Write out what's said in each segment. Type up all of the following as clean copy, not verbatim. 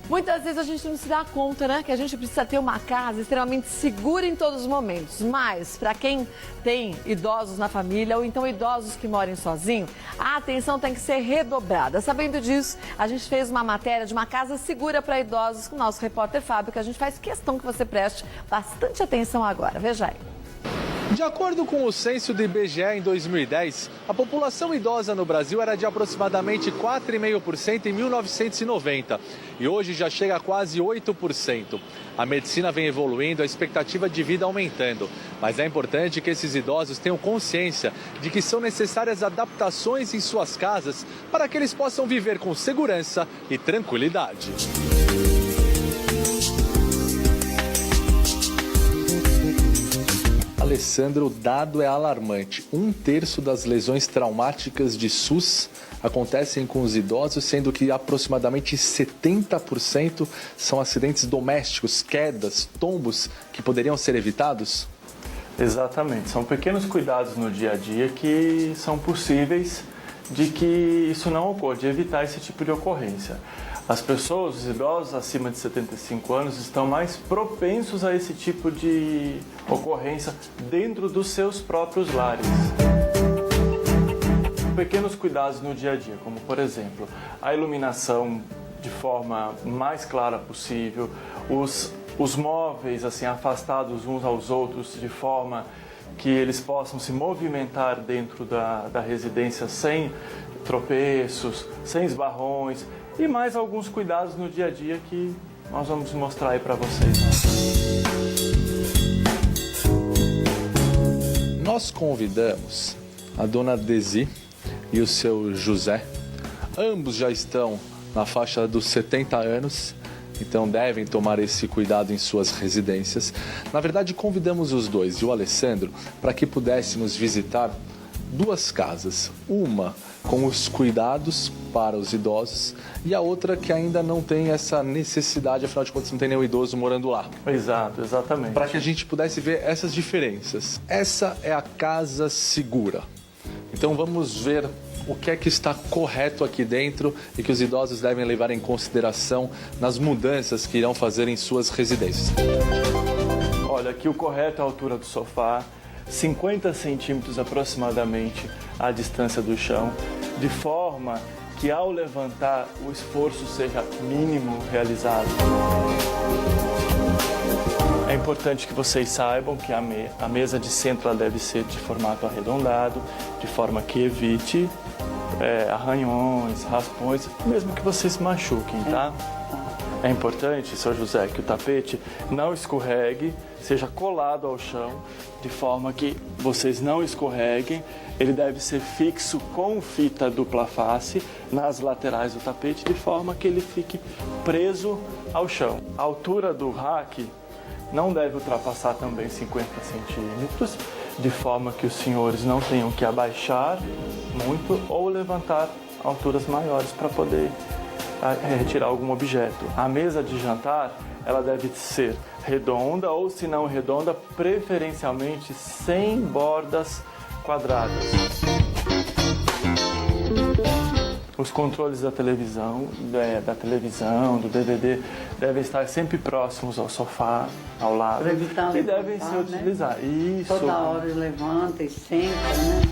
Muitas vezes a gente não se dá conta, né, que a gente precisa ter uma casa extremamente segura em todos os momentos. Mas, para quem tem idosos na família ou então idosos que moram sozinhos, a atenção tem que ser redobrada. Sabendo disso, a gente fez uma matéria de uma casa segura para idosos com o nosso repórter Fábio, que a gente faz questão que você preste bastante atenção agora. Veja aí. De acordo com o censo do IBGE em 2010, a população idosa no Brasil era de aproximadamente 4,5% em 1990 e hoje já chega a quase 8%. A medicina vem evoluindo, a expectativa de vida aumentando, mas é importante que esses idosos tenham consciência de que são necessárias adaptações em suas casas para que eles possam viver com segurança e tranquilidade. Alessandro, o dado é alarmante. 1/3 das lesões traumáticas de SUS acontecem com os idosos, sendo que aproximadamente 70% são acidentes domésticos, quedas, tombos que poderiam ser evitados? Exatamente. São pequenos cuidados no dia a dia que são possíveis de que isso não ocorra, de evitar esse tipo de ocorrência. As pessoas, os idosos acima de 75 anos, estão mais propensos a esse tipo de ocorrência dentro dos seus próprios lares. Pequenos cuidados no dia a dia, como por exemplo, a iluminação de forma mais clara possível, os móveis assim afastados uns aos outros de forma que eles possam se movimentar dentro da residência sem tropeços, sem esbarrões e mais alguns cuidados no dia a dia que nós vamos mostrar aí para vocês. Nós convidamos a dona Desi e o seu José. Ambos já estão na faixa dos 70 anos, então devem tomar esse cuidado em suas residências. Na verdade, convidamos os dois e o Alessandro para que pudéssemos visitar duas casas. Uma com os cuidados para os idosos e a outra que ainda não tem essa necessidade, afinal de contas não tem nenhum idoso morando lá. Exato, exatamente. Para que a gente pudesse ver essas diferenças. Essa é a casa segura. Então vamos ver o que é que está correto aqui dentro e que os idosos devem levar em consideração nas mudanças que irão fazer em suas residências. Olha, aqui o correto é a altura do sofá, 50 centímetros aproximadamente a distância do chão, de forma que ao levantar o esforço seja mínimo realizado. É importante que vocês saibam que a mesa de centro ela deve ser de formato arredondado, de forma que evite arranhões, raspões, mesmo que vocês se machuquem, tá? É importante, Sr. José, que o tapete não escorregue, seja colado ao chão, de forma que vocês não escorreguem. Ele deve ser fixo com fita dupla face nas laterais do tapete, de forma que ele fique preso ao chão. A altura do rack não deve ultrapassar também 50 centímetros, de forma que os senhores não tenham que abaixar muito ou levantar alturas maiores para poder retirar algum objeto. A mesa de jantar, ela deve ser redonda ou, se não redonda, preferencialmente sem bordas quadradas. Os controles da televisão, do DVD, devem estar sempre próximos ao sofá, ao lado, para evitar e devem se utilizar. Né? Isso. Toda hora levanta e senta, né?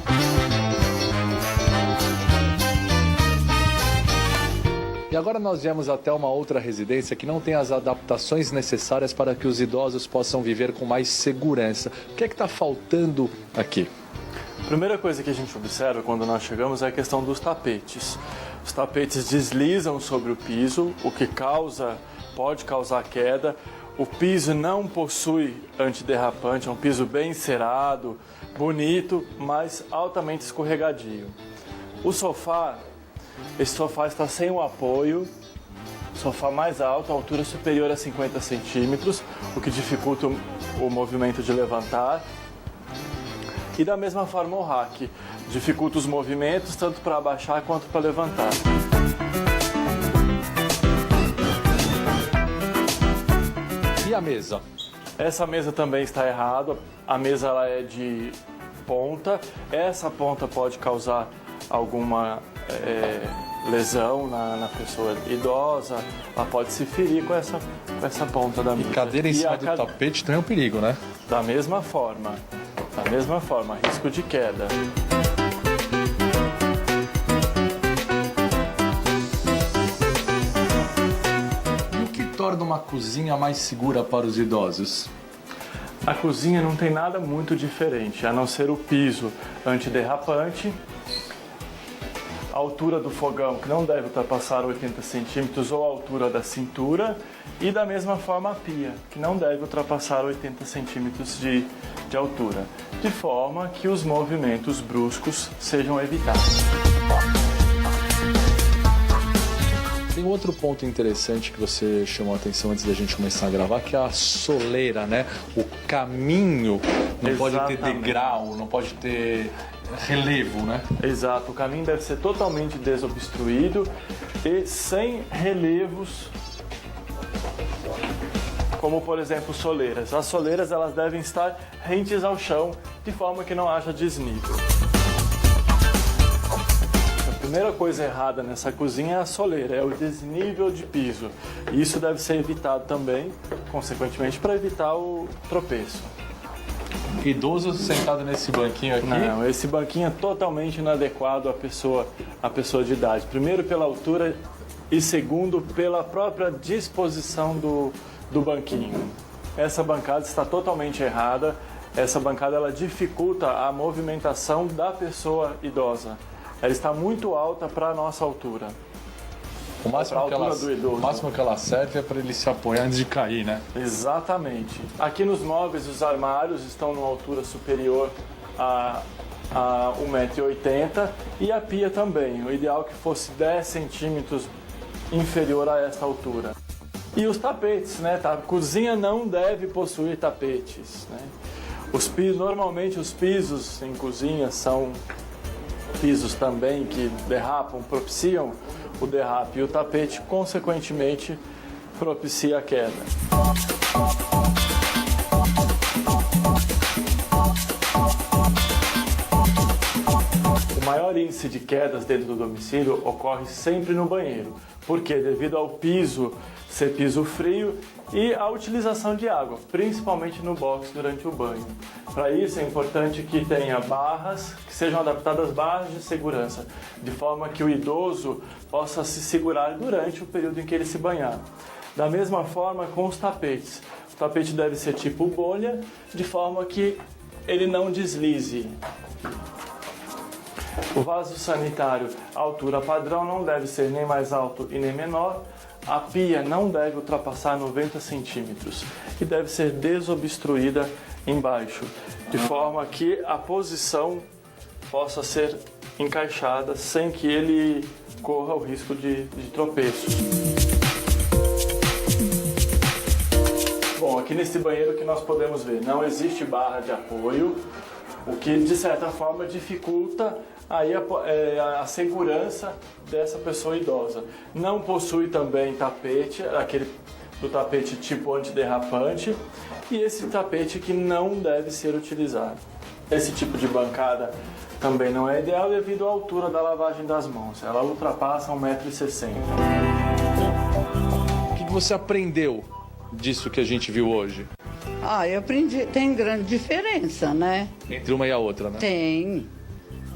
E agora nós viemos até uma outra residência que não tem as adaptações necessárias para que os idosos possam viver com mais segurança. O que é que está faltando aqui? A primeira coisa que a gente observa quando nós chegamos é a questão dos tapetes. Os tapetes deslizam sobre o piso, o que pode causar queda. O piso não possui antiderrapante, é um piso bem encerado, bonito, mas altamente escorregadio. O sofá, esse sofá está sem o apoio, sofá mais alto, altura superior a 50 centímetros, o que dificulta o movimento de levantar. E da mesma forma o rack, dificulta os movimentos tanto para abaixar quanto para levantar. E a mesa? Essa mesa também está errada, a mesa ela é de ponta, essa ponta pode causar alguma lesão na pessoa idosa, ela pode se ferir com essa ponta da mesa. E cadeira em cima do tapete também é um perigo, né? Da mesma forma, risco de queda. E o que torna uma cozinha mais segura para os idosos? A cozinha não tem nada muito diferente, a não ser o piso antiderrapante, a altura do fogão, que não deve ultrapassar 80 centímetros, ou a altura da cintura, e da mesma forma a pia, que não deve ultrapassar 80 centímetros de altura, de forma que os movimentos bruscos sejam evitados. Tem outro ponto interessante que você chamou a atenção antes da gente começar a gravar, que é a soleira, né? O caminho não pode ter degrau, não pode ter relevo, né? Exato, o caminho deve ser totalmente desobstruído e sem relevos, como por exemplo soleiras. As soleiras elas devem estar rentes ao chão, de forma que não haja desnível. A primeira coisa errada nessa cozinha é a soleira, é o desnível de piso. E isso deve ser evitado também, consequentemente, para evitar o tropeço. Idoso sentado nesse banquinho aqui? Não, esse banquinho é totalmente inadequado à pessoa de idade. Primeiro pela altura e segundo pela própria disposição do banquinho. Essa bancada está totalmente errada. Essa bancada ela dificulta a movimentação da pessoa idosa. Ela está muito alta para a nossa altura. O máximo que ela serve é para ele se apoiar antes de cair, né? Exatamente. Aqui nos móveis, os armários estão numa altura superior a 1,80 m e a pia também. O ideal é que fosse 10 centímetros inferior a essa altura. E os tapetes, né? A cozinha não deve possuir tapetes, né? Normalmente os pisos em cozinha são pisos também que derrapam, propiciam o derrape, e o tapete, consequentemente, propicia a queda. O maior índice de quedas dentro do domicílio ocorre sempre no banheiro. Por quê? Devido ao piso ser piso frio e a utilização de água, principalmente no box durante o banho. Para isso é importante que tenha barras, que sejam adaptadas barras de segurança, de forma que o idoso possa se segurar durante o período em que ele se banhar. Da mesma forma com os tapetes. O tapete deve ser tipo bolha, de forma que ele não deslize. O vaso sanitário, a altura padrão, não deve ser nem mais alto e nem menor. A pia não deve ultrapassar 90 centímetros e deve ser desobstruída embaixo, de forma que a posição possa ser encaixada sem que ele corra o risco de tropeço. Bom, aqui nesse banheiro que nós podemos ver, não existe barra de apoio, o que de certa forma dificulta aí a segurança dessa pessoa idosa. Não possui também tapete, aquele do tapete tipo antiderrapante, e esse tapete que não deve ser utilizado. Esse tipo de bancada também não é ideal devido à altura da lavagem das mãos. Ela ultrapassa 1,60 m. O que você aprendeu disso que a gente viu hoje? Eu aprendi, tem grande diferença, né? Entre uma e a outra, né? Tem,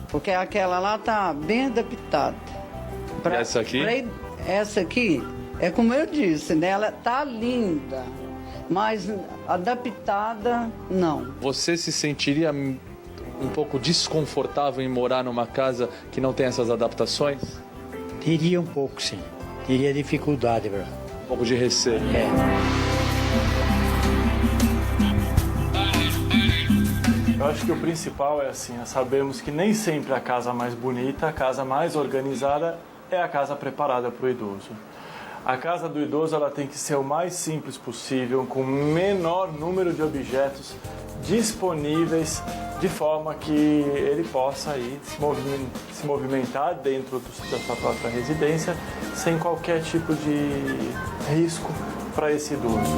porque aquela lá tá bem adaptada. E essa aqui? Essa aqui, é como eu disse, né? Ela tá linda, mas adaptada, não. Você se sentiria um pouco desconfortável em morar numa casa que não tem essas adaptações? Teria um pouco, sim. Teria dificuldade, bro. Um pouco de receio. Eu acho que o principal é assim, sabemos que nem sempre a casa mais bonita, a casa mais organizada é a casa preparada para o idoso. A casa do idoso ela tem que ser o mais simples possível, com o menor número de objetos disponíveis, de forma que ele possa aí se movimentar dentro da sua própria residência sem qualquer tipo de risco para esse idoso.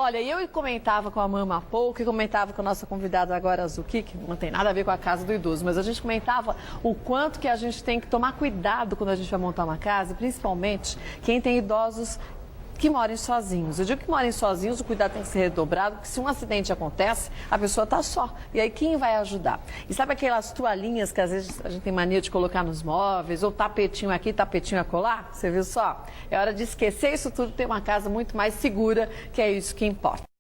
Olha, eu comentava com a Mama há pouco e comentava com a nossa convidada agora, a Zuki, que não tem nada a ver com a casa do idoso, mas a gente comentava o quanto que a gente tem que tomar cuidado quando a gente vai montar uma casa, principalmente quem tem idosos que morem sozinhos. Eu digo que morem sozinhos, o cuidado tem que ser redobrado, porque se um acidente acontece, a pessoa está só. E aí quem vai ajudar? E sabe aquelas toalhinhas que às vezes a gente tem mania de colocar nos móveis, ou tapetinho aqui, tapetinho acolá? Você viu só? É hora de esquecer isso tudo, ter uma casa muito mais segura, que é isso que importa.